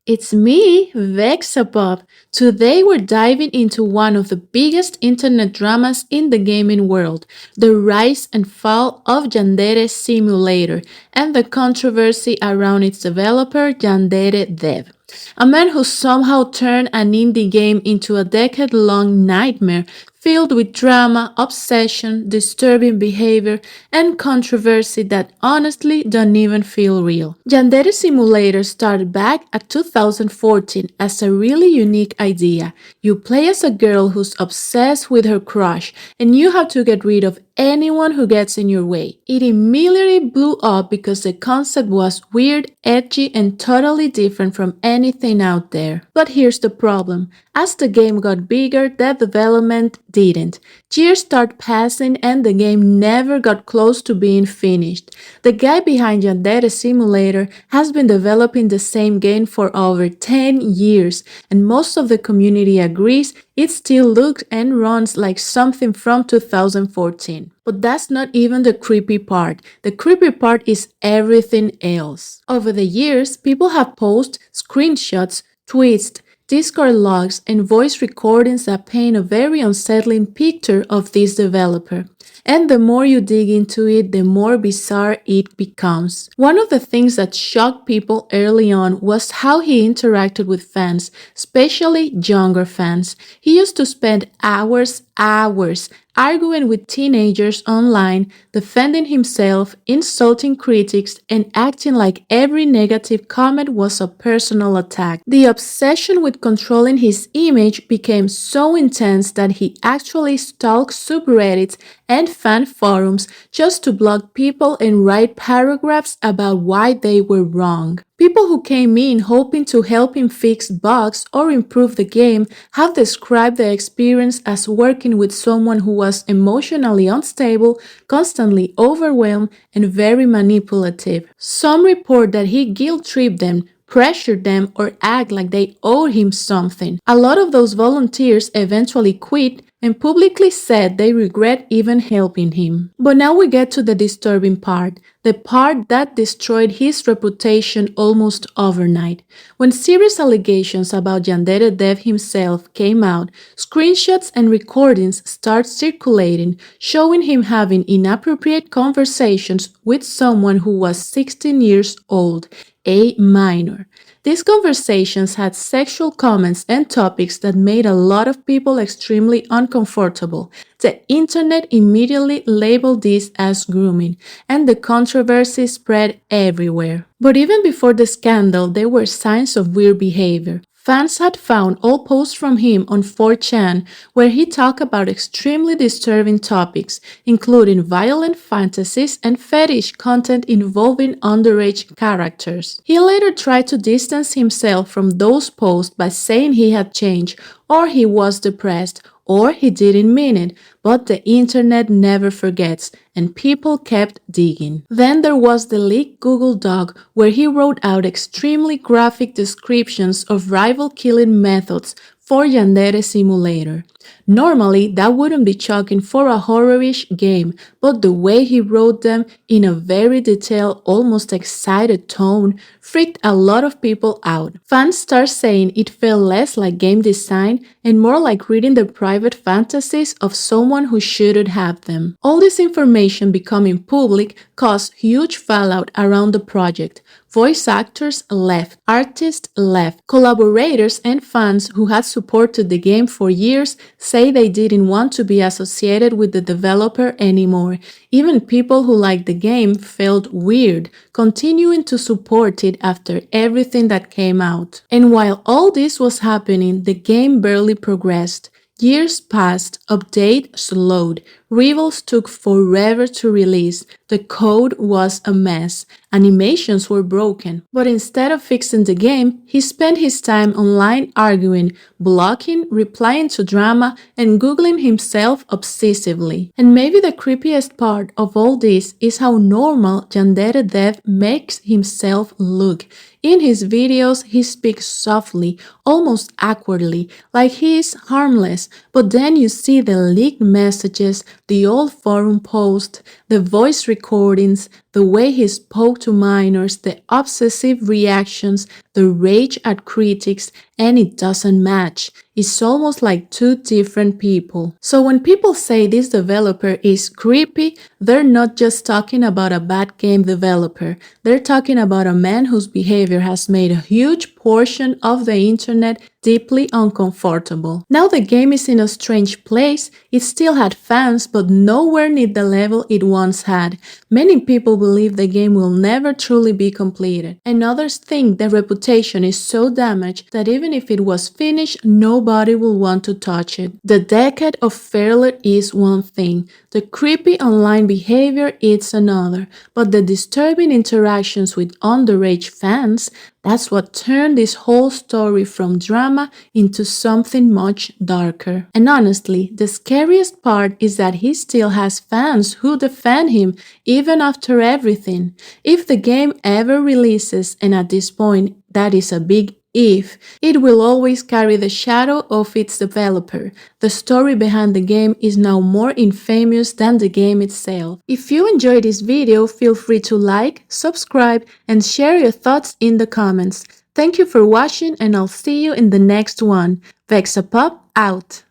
It's me, VexaPop. Today we're diving into one of the biggest internet dramas in the gaming world, the rise and fall of Yandere Simulator and the controversy around its developer Yandere Dev. A man who somehow turned an indie game into a decade-long nightmare filled with drama, obsession, disturbing behavior, and controversy that honestly don't even feel real. Yandere Simulator started back at 2014 as a really unique idea. You play as a girl who's obsessed with her crush, and you have to get rid of anyone who gets in your way. It immediately blew up because the concept was weird, edgy, and totally different from anything out there. But here's the problem. As the game got bigger, the development didn't. Years started passing and the game never got close to being finished. The guy behind Yandere Simulator has been developing the same game for over 10 years, and most of the community agrees it still looks and runs like something from 2014. But that's not even the creepy part. The creepy part is everything else. Over the years, people have posted screenshots, tweets, Discord logs, and voice recordings that paint a very unsettling picture of this developer. And the more you dig into it, the more bizarre it becomes. One of the things that shocked people early on was how he interacted with fans, especially younger fans. He used to spend hours arguing with teenagers online, defending himself, insulting critics, and acting like every negative comment was a personal attack. The obsession with controlling his image became so intense that he actually stalked subreddits and fan forums just to block people and write paragraphs about why they were wrong. People who came in hoping to help him fix bugs or improve the game have described the experience as working with someone who was emotionally unstable, constantly overwhelmed, and very manipulative. Some report that he guilt-tripped them, pressured them, or act like they owed him something. A lot of those volunteers eventually quit and publicly said they regret even helping him. But now we get to the disturbing part, the part that destroyed his reputation almost overnight. When serious allegations about Yandere Dev himself came out, screenshots and recordings started circulating, showing him having inappropriate conversations with someone who was 16 years old, a minor. These conversations had sexual comments and topics that made a lot of people extremely uncomfortable. The internet immediately labeled this as grooming, and the controversy spread everywhere. But even before the scandal, there were signs of weird behavior. Fans had found old posts from him on 4chan where he talked about extremely disturbing topics, including violent fantasies and fetish content involving underage characters. He later tried to distance himself from those posts by saying he had changed, or he was depressed, or he didn't mean it, but the internet never forgets, and people kept digging. Then there was the leaked Google Doc where he wrote out extremely graphic descriptions of rival killing methods for Yandere Simulator. Normally, that wouldn't be shocking for a horror-ish game, but the way he wrote them in a very detailed, almost excited tone freaked a lot of people out. Fans started saying it felt less like game design and more like reading the private fantasies of someone who shouldn't have them. All this information becoming public caused huge fallout around the project. Voice actors left, artists left, collaborators and fans who had supported the game for years say they didn't want to be associated with the developer anymore. Even people who liked the game felt weird, continuing to support it after everything that came out. And while all this was happening, the game barely progressed. Years passed, update slowed, reviews took forever to release, the code was a mess, animations were broken. But instead of fixing the game, he spent his time online arguing, blocking, replying to drama, and googling himself obsessively. And maybe the creepiest part of all this is how normal Yandere Dev makes himself look. In his videos, he speaks softly, almost awkwardly, like he is harmless, but then you see the leaked messages, the old forum posts, the voice recordings, the way he spoke to minors, the obsessive reactions, the rage at critics, and it doesn't match. It's almost like two different people. So when people say this developer is creepy, they're not just talking about a bad game developer. They're talking about a man whose behavior has made a huge portion of the internet deeply uncomfortable. Now the game is in a strange place. It still had fans, but nowhere near the level it once had. Many people believe the game will never truly be completed, and others think the reputation is so damaged that even if it was finished, nobody will want to touch it. The decade of failure is one thing, the creepy online behavior is another, but the disturbing interactions with underage fans, that's what turned this whole story from drama into something much darker. And honestly, the scariest part is that he still has fans who defend him even after everything. If the game ever releases, and at this point that is a big if, it will always carry the shadow of its developer. The story behind the game is now more infamous than the game itself. If you enjoyed this video, feel free to like, subscribe, and share your thoughts in the comments. Thank you for watching, and I'll see you in the next one. VexaPop out!